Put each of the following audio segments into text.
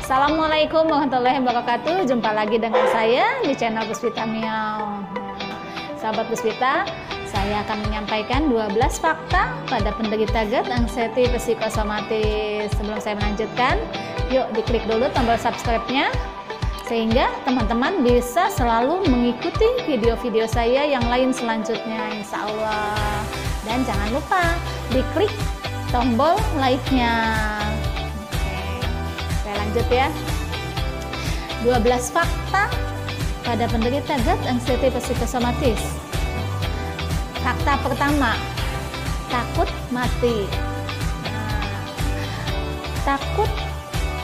Assalamualaikum warahmatullahi wabarakatuh. Jumpa lagi dengan saya di channel Puspita Miao. Sahabat Puspita, saya akan menyampaikan 12 fakta pada penderita GERD anxiety psikosomatis. Sebelum saya melanjutkan, yuk diklik dulu tombol subscribe-nya sehingga teman-teman bisa selalu mengikuti video-video saya yang lain selanjutnya, insya Allah. Dan jangan lupa diklik tombol like-nya. Oke, lanjut ya. 12 fakta pada penderita GERD anxiety psikosomatis. Fakta pertama, takut mati. Takut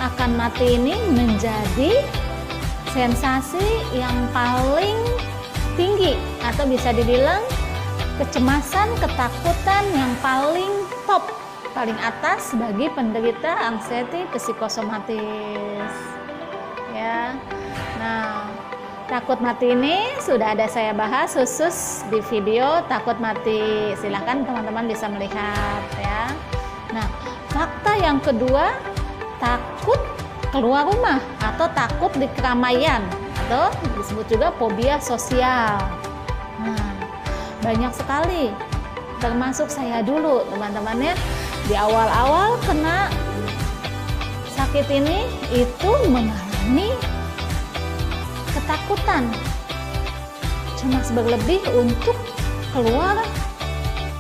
akan mati ini menjadi sensasi yang paling tinggi atau bisa dibilang kecemasan, ketakutan yang paling top, paling atas bagi penderita anxiety psikosomatis. Ya. Nah, takut mati ini sudah ada saya bahas khusus di video takut mati. Silahkan teman-teman bisa melihat ya. Nah, fakta yang kedua, takut keluar rumah atau takut di keramaian atau disebut juga fobia sosial. Nah, banyak sekali, termasuk saya dulu teman-teman ya, di awal-awal kena sakit ini itu mengalami ketakutan, cemas berlebih untuk keluar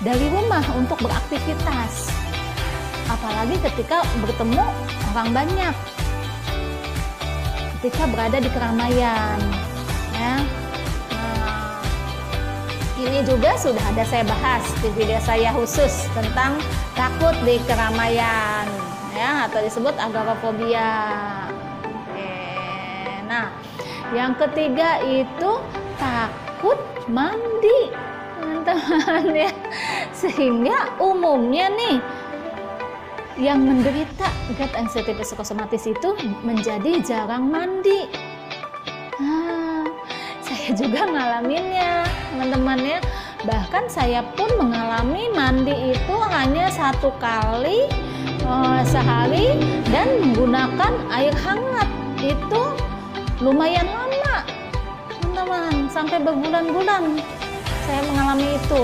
dari rumah untuk beraktivitas, apalagi ketika bertemu orang banyak, ketika berada di keramaian ya. Nah, ini juga sudah ada saya bahas di video saya khusus tentang takut di keramaian ya, atau disebut agorafobia. Oke. Nah, yang ketiga itu takut mandi, teman-teman ya. Sehingga umumnya nih yang menderita GERD anxiety psikosomatis itu menjadi jarang mandi. Nah, saya juga ngalaminnya, teman-teman ya. Bahkan saya pun mengalami mandi itu hanya 1 kali sehari dan menggunakan air hangat. Itu lumayan lama, teman-teman, sampai berbulan-bulan saya mengalami itu.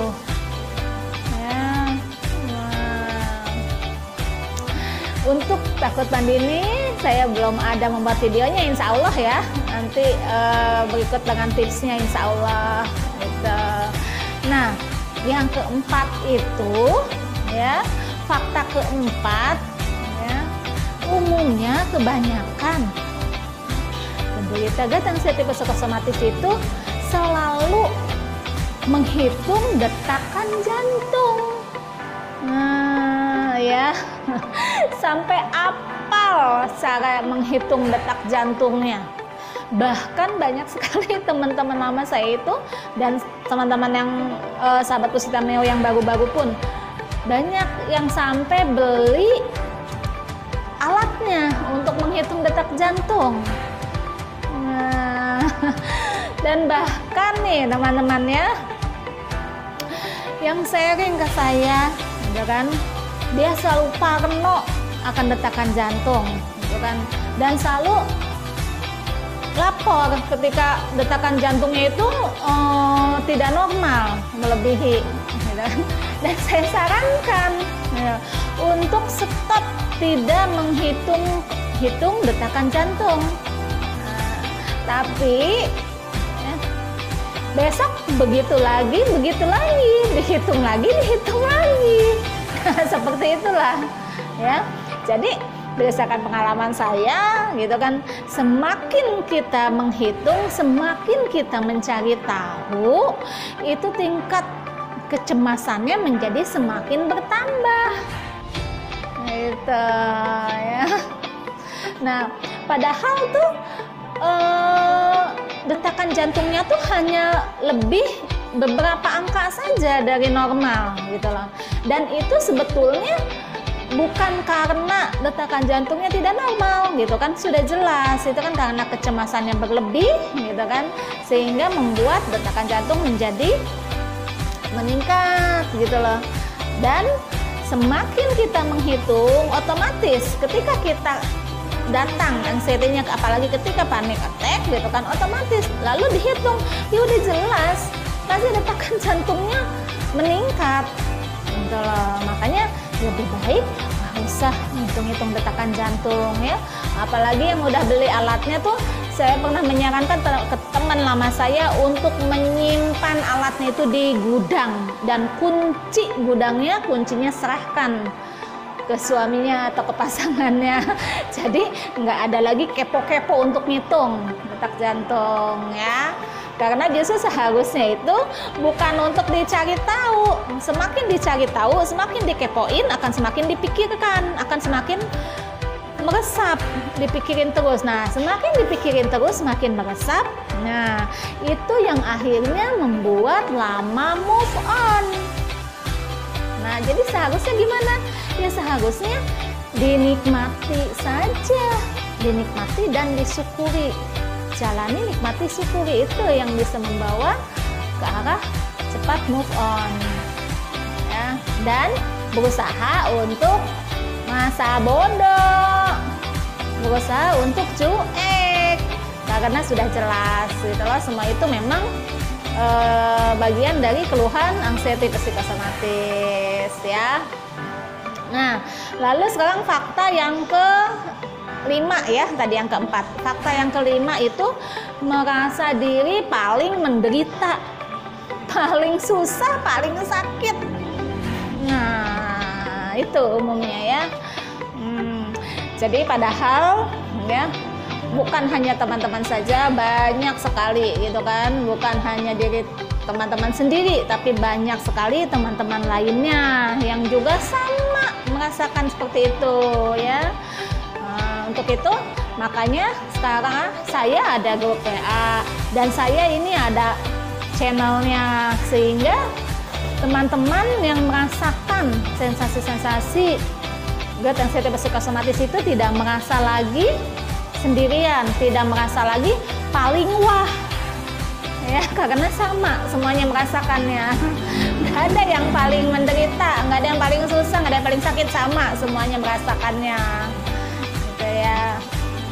Untuk takut mandi ini saya belum ada membuat videonya, insya Allah ya. Nanti berikut dengan tipsnya, insya Allah. Gitu. Nah, yang keempat itu ya, fakta keempat ya, umumnya kebanyakan penderita GERD anxiety psikosomatis itu selalu menghitung detakan jantung. Nah, ya. Sampai apal cara menghitung detak jantungnya. Bahkan banyak sekali teman-teman lama saya itu dan teman-teman yang sahabat Puspita Miao yang baru-baru pun banyak yang sampai beli alatnya untuk menghitung detak jantung. Nah, dan bahkan nih teman-teman ya, yang sharing ke saya, gitu kan, dia selalu parno akan detakan jantung, gitu kan, dan selalu lapor ketika detakan jantungnya itu tidak normal, melebihi, gitu kan. Dan saya sarankan ya, untuk stop, tidak menghitung detakan jantung. Nah, tapi ya, besok begitu lagi, dihitung lagi. Seperti itulah ya. Jadi berdasarkan pengalaman saya gitu kan, semakin kita menghitung, semakin kita mencari tahu, itu tingkat kecemasannya menjadi semakin bertambah gitu ya. Nah, padahal tuh detakan jantungnya tuh hanya lebih beberapa angka saja dari normal gitu loh. Dan itu sebetulnya bukan karena detakan jantungnya tidak normal gitu kan, sudah jelas itu kan karena kecemasan yang berlebih gitu kan, sehingga membuat detakan jantung menjadi meningkat gitu loh. Dan semakin kita menghitung, otomatis ketika kita datang anxiety-nya, apalagi ketika panic attack gitu kan, otomatis lalu dihitung, ya udah jelas pasti detak jantungnya meningkat gitu loh. Makanya lebih baik nggak usah hitung-hitung detakan jantung ya. Apalagi yang udah beli alatnya tuh, saya pernah menyarankan ke teman lama saya untuk menyimpan alatnya itu di gudang, dan kunci gudangnya, kuncinya serahkan ke suaminya atau ke pasangannya. Jadi nggak ada lagi kepo-kepo untuk ngitung detak jantung ya. Karena justru seharusnya itu bukan untuk dicari tahu. Semakin dicari tahu, semakin dikepoin, akan semakin dipikirkan, akan semakin meresap, dipikirin terus. Nah, semakin dipikirin terus, semakin meresap. Nah, itu yang akhirnya membuat lama move on. Nah, jadi seharusnya gimana? Ya seharusnya dinikmati saja, dinikmati dan disyukuri. Jalani, nikmati, syukuri, itu yang bisa membawa ke arah cepat move on ya. Dan berusaha untuk masa bodoh, berusaha untuk cuek, karena sudah jelas gitu loh, semua itu memang bagian dari keluhan anxiety psikosomatis ya. Nah, lalu sekarang fakta yang kelima ya, tadi yang keempat. Fakta yang kelima itu merasa diri paling menderita, paling susah, paling sakit. Nah, itu umumnya ya. Jadi padahal ya, bukan hanya teman-teman saja, banyak sekali gitu kan, bukan hanya diri teman-teman sendiri, tapi banyak sekali teman-teman lainnya yang juga sama merasakan seperti itu ya. Untuk itu makanya sekarang saya ada grup WA, dan saya ini ada channelnya, sehingga teman-teman yang merasakan sensasi-sensasi GERD anxiety psikosomatis itu tidak merasa lagi sendirian, tidak merasa lagi paling wah ya, karena sama semuanya merasakannya. Nggak ada yang paling menderita, nggak ada yang paling susah, nggak ada yang paling sakit, sama semuanya merasakannya gitu ya.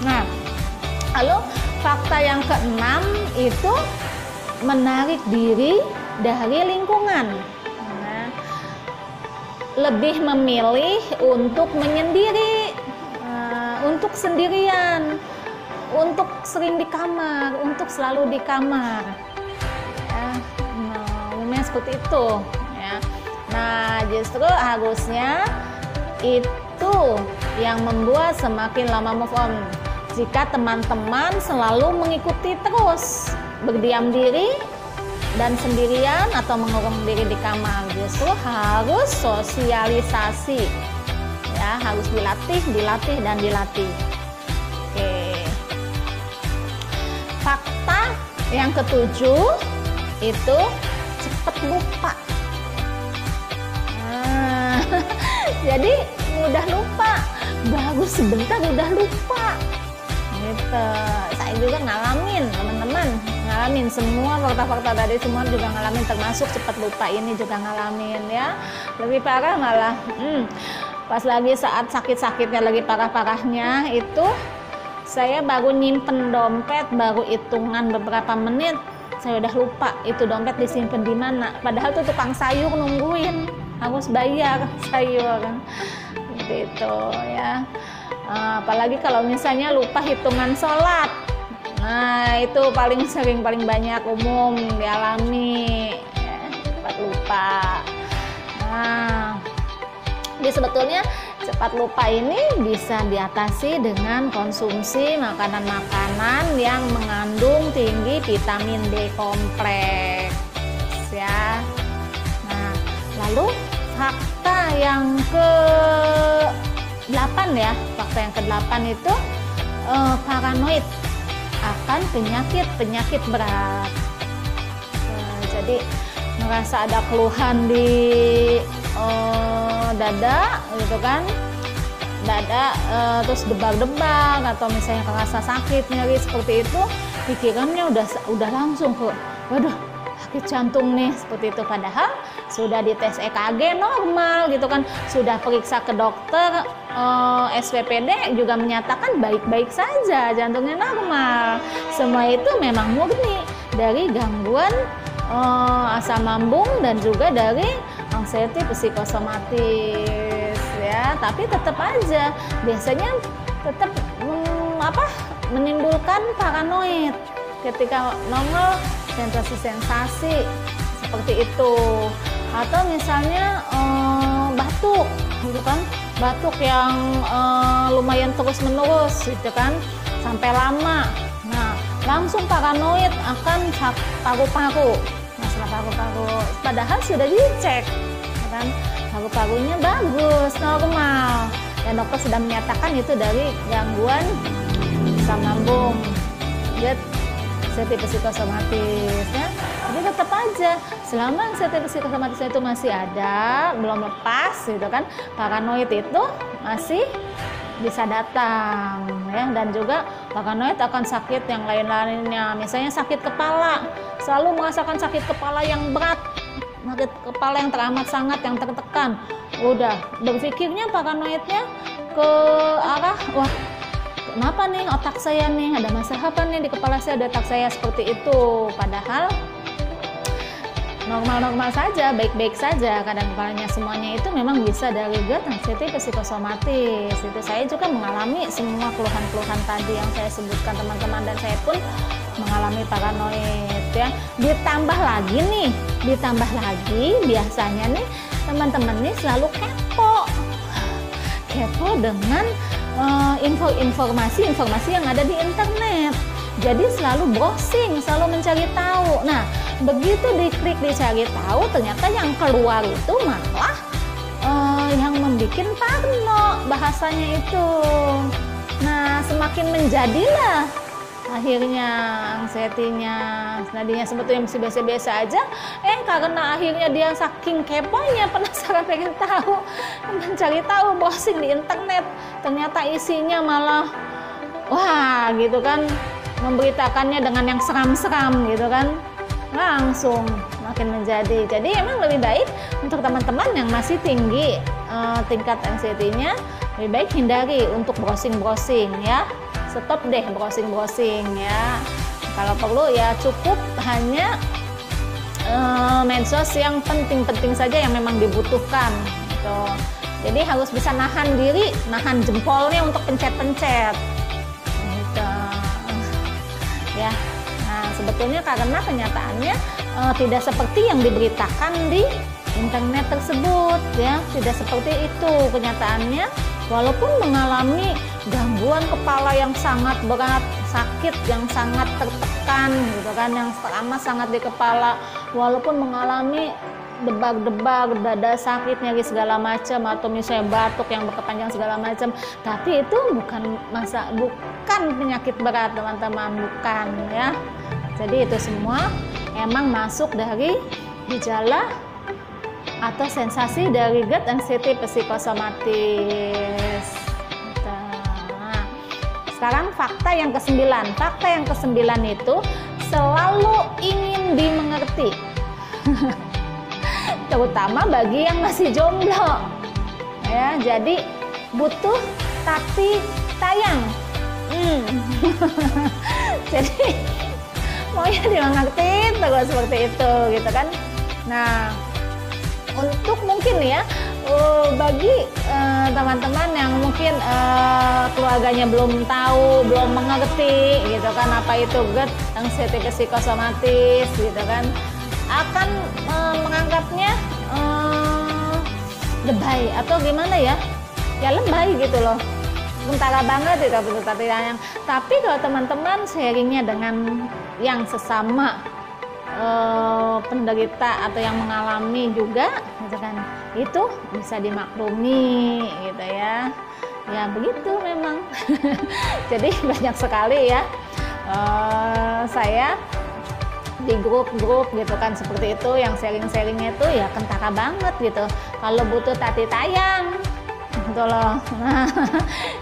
Nah, lalu fakta yang keenam itu menarik diri dari lingkungan. Nah, lebih memilih untuk menyendiri, untuk sendirian, untuk sering di kamar, untuk selalu di kamar ya. Nah, umumnya seperti itu ya. Nah, justru harusnya itu yang membuat semakin lama move on. Jika teman-teman selalu mengikuti terus, berdiam diri dan sendirian atau mengurung diri di kamar, justru harus sosialisasi ya, harus dilatih dan dilatih. Oke. Fakta yang ketujuh itu cepat lupa. Nah, jadi mudah lupa, baru sebentar udah lupa gitu. Saya juga ngalamin, teman-teman ngalamin, semua fakta-fakta tadi semua juga ngalamin, termasuk cepat lupa ini juga ngalamin ya. Lebih parah malah pas lagi saat sakit-sakitnya, lagi parah-parahnya itu, saya baru nyimpen dompet, baru hitungan beberapa menit saya udah lupa itu dompet disimpan di mana. Padahal tuh tukang sayur nungguin, harus bayar sayur gitu ya. Apalagi kalau misalnya lupa hitungan sholat, nah itu paling sering, paling banyak umum dialami ya, cepat lupa. Nah, jadi sebetulnya cepat lupa ini bisa diatasi dengan konsumsi makanan-makanan yang mengandung tinggi vitamin D kompleks ya. Nah, lalu fakta yang ke-8 ya, fakta yang ke-8 itu paranoid akan penyakit berat. Jadi merasa ada keluhan di dada gitu kan, dada terus debar-debar, atau misalnya kerasa sakit, nyeri seperti itu, pikirannya udah langsung ke waduh sakit jantung nih, seperti itu. Padahal sudah dites EKG normal gitu kan, sudah periksa ke dokter, SPPD juga menyatakan baik-baik saja, jantungnya normal. Semua itu memang murni dari gangguan asam lambung dan juga dari anxiety psikosomatis ya. Tapi tetap aja biasanya tetap menimbulkan paranoid ketika nongol sensasi-sensasi seperti itu, atau misalnya batuk gitu kan, batuk yang lumayan terus-menerus gitu kan sampai lama. Nah, langsung paranoid akan paru-paru, masalah paru-paru, padahal sudah dicek kan paru-parunya bagus, normal, dan dokter sudah menyatakan itu dari gangguan asam lambung, anxiety psikosomatis ya. Jadi tetap aja selama anxiety psikosomatis itu masih ada, belum lepas gitu kan, paranoid itu masih bisa datang ya. Dan juga paranoid akan sakit yang lain-lainnya, misalnya sakit kepala, selalu merasakan sakit kepala yang berat, sakit kepala yang teramat sangat, yang tertekan, udah berpikirnya paranoidnya ke arah, wah kenapa nih otak saya nih, ada masalah apa nih di kepala saya, ada otak saya seperti itu. Padahal normal-normal saja, baik-baik saja keadaan kepalanya. Semuanya itu memang bisa dari GERD anxiety psikosomatis. Itu saya juga mengalami semua keluhan-keluhan tadi yang saya sebutkan teman-teman, dan saya pun mengalami paranoid ya. Ditambah lagi biasanya nih teman-teman nih selalu kepo dengan informasi yang ada di internet. Jadi selalu browsing, selalu mencari tahu. Nah, begitu diklik dicari tahu, ternyata yang keluar itu malah yang membuat parno bahasanya itu. Nah, semakin menjadilah akhirnya anxiety-nya. Tadinya sebetulnya masih biasa-biasa aja, karena akhirnya dia saking keponya, penasaran pengen tahu, mencari tahu, browsing di internet, ternyata isinya malah wah gitu kan, memberitakannya dengan yang seram-seram gitu kan, langsung makin menjadi. Jadi emang lebih baik untuk teman-teman yang masih tinggi tingkat anxiety-nya, lebih baik hindari untuk browsing-browsing ya. Stop deh browsing ya. Kalau perlu ya cukup hanya medsos yang penting-penting saja, yang memang dibutuhkan gitu. Jadi harus bisa nahan diri, nahan jempolnya untuk pencet-pencet gitu ya. Nah, sebetulnya karena kenyataannya tidak seperti yang diberitakan di internet tersebut ya, tidak seperti itu kenyataannya. Walaupun mengalami gangguan kepala yang sangat berat, sakit yang sangat tertekan gitu kan, yang amat sangat di kepala, walaupun mengalami debak-debak, dada sakit, nyeri segala macam, atau misalnya batuk yang berkepanjang segala macam, tapi itu bukan penyakit berat teman-teman, bukan ya. Jadi itu semua emang masuk dari gejala atau sensasi dari GERD anxiety psikosomatis. Nah, sekarang fakta yang ke-9. Fakta yang ke-9 itu selalu ingin dimengerti. Terutama bagi yang masih jomblo. Ya, jadi butuh tapi tayang. Jadi maunya dimengerti terus seperti itu gitu kan. Nah, untuk mungkin ya bagi teman-teman yang mungkin keluarganya belum tahu, belum mengerti gitu kan apa itu GERD anxiety psikosomatis gitu kan, akan menganggapnya lebay atau gimana ya lebay gitu loh, sementara banget gitu. Tapi kalau teman-teman sharingnya dengan yang sesama penderita atau yang mengalami juga gitu kan, itu bisa dimaklumi gitu ya. Ya begitu memang. Jadi banyak sekali ya saya di grup-grup gitu kan seperti itu, yang sharing-sharingnya itu ya kentara banget gitu. Kalau butuh tati tayang gitu loh. Nah,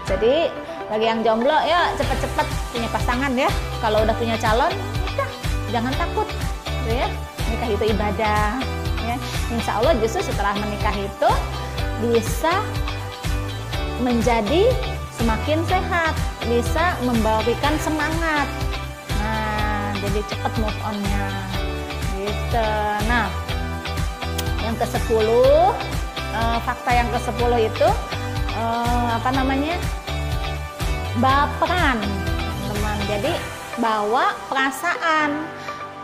jadi bagi yang jomblo ya cepet-cepet punya pasangan ya. Kalau udah punya calon nikah, jangan takut. Ya, nikah itu ibadah ya. insya Allah justru setelah menikah itu bisa menjadi semakin sehat, bisa memberikan semangat. Nah, jadi cepat move on-nya gitu. Nah, yang ke-10, fakta yang ke-10 itu baperan, teman-teman. Jadi bawa perasaan.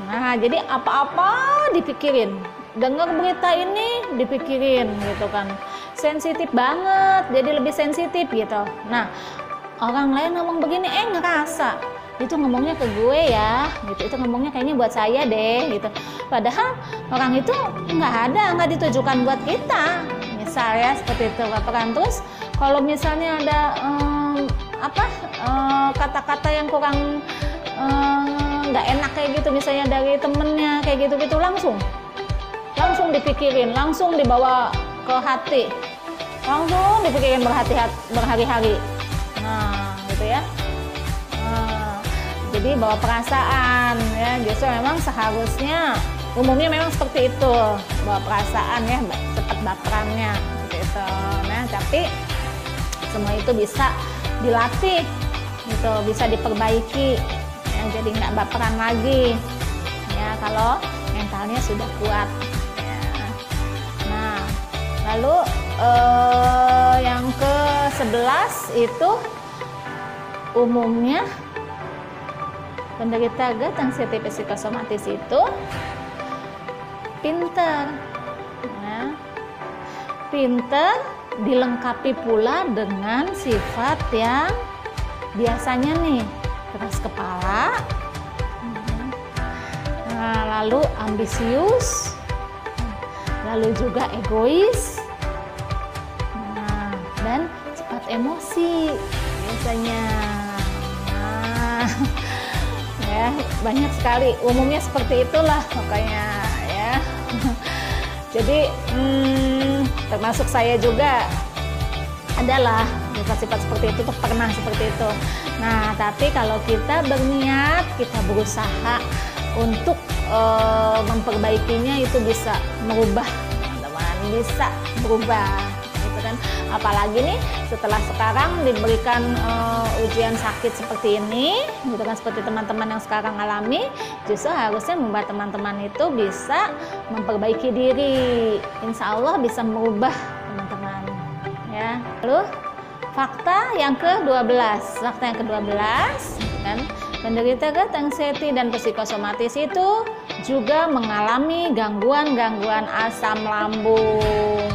Nah, jadi apa-apa dipikirin, dengar berita ini dipikirin gitu kan, sensitif banget, jadi lebih sensitif gitu. Nah, orang lain ngomong begini, ngerasa itu ngomongnya ke gue ya, gitu, itu ngomongnya kayaknya buat saya deh, gitu. Padahal orang itu nggak ditujukan buat kita, misal ya seperti itu baperan. Terus kalau misalnya ada kata-kata yang kurang nggak enak kayak gitu, misalnya dari temennya kayak gitu-gitu, langsung dipikirin, langsung dibawa ke hati, langsung dipikirin berhari-hari. Nah, gitu ya. Jadi bawa perasaan ya, justru memang seharusnya umumnya memang seperti itu, bawa perasaan ya, cepat baperannya gitu. Nah, tapi semua itu bisa dilatih gitu, bisa diperbaiki ya, jadi nggak baperan lagi ya kalau mentalnya sudah kuat ya. Nah, lalu yang ke-11 itu umumnya penderita GERD yang sensitif psikosomatis itu pinter, nah, pinter dilengkapi pula dengan sifat yang biasanya nih keras kepala, nah, lalu ambisius, lalu juga egois, nah, dan cepat emosi biasanya. Nah, ya, banyak sekali, umumnya seperti itulah pokoknya ya. Jadi termasuk saya juga adalah sifat-sifat seperti itu, tuh pernah seperti itu. Nah, tapi kalau kita berniat, kita berusaha untuk memperbaikinya, itu bisa merubah, teman-teman, bisa berubah gitu kan. Apalagi nih setelah sekarang diberikan ujian sakit seperti ini gitu kan, seperti teman-teman yang sekarang alami, justru harusnya membuat teman-teman itu bisa memperbaiki diri, insya Allah bisa merubah, teman-teman ya. Lalu fakta yang ke-12 kan, penderita GERD, anxiety dan psikosomatis itu juga mengalami gangguan asam lambung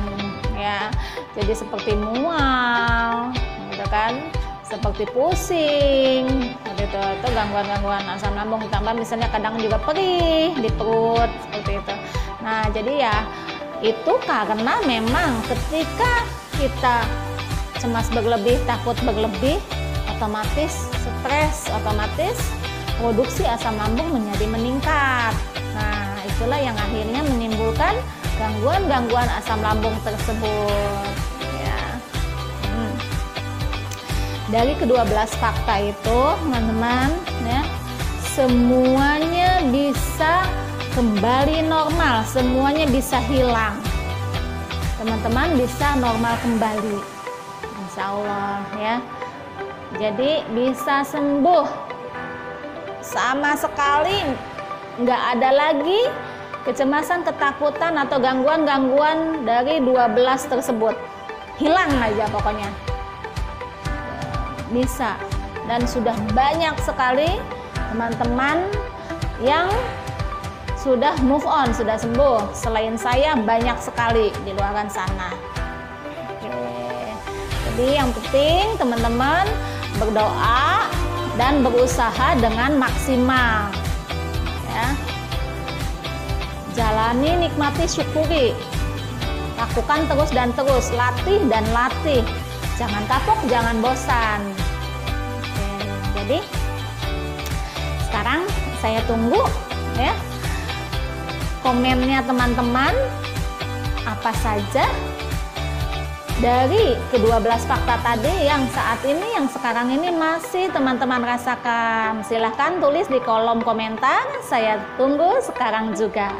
ya. Jadi seperti mual gitu kan, seperti pusing gitu, itu gangguan asam lambung, ditambah misalnya kadang juga perih di perut seperti itu. Nah, jadi ya itu karena memang ketika kita cemas berlebih, takut berlebih, otomatis stres, otomatis produksi asam lambung menjadi meningkat. Nah, itulah yang akhirnya menimbulkan gangguan asam lambung tersebut ya. Dari ke-12 fakta itu, teman-teman ya, semuanya bisa kembali normal, semuanya bisa hilang, teman-teman, bisa normal kembali insya Allah ya. Jadi bisa sembuh sama sekali, nggak ada lagi kecemasan, ketakutan atau gangguan dari 12 tersebut, hilang aja pokoknya, bisa. Dan sudah banyak sekali teman-teman yang sudah move on, sudah sembuh. Selain saya banyak sekali di luar sana. Oke. Jadi yang penting teman-teman berdoa dan berusaha dengan maksimal ya. Jalani, nikmati, syukuri, lakukan terus dan terus, latih dan latih, jangan kapok, jangan bosan. Oke, jadi sekarang saya tunggu ya komennya teman-teman, apa saja dari ke-12 fakta tadi yang saat ini, yang sekarang ini masih teman-teman rasakan. Silahkan tulis di kolom komentar, saya tunggu sekarang juga.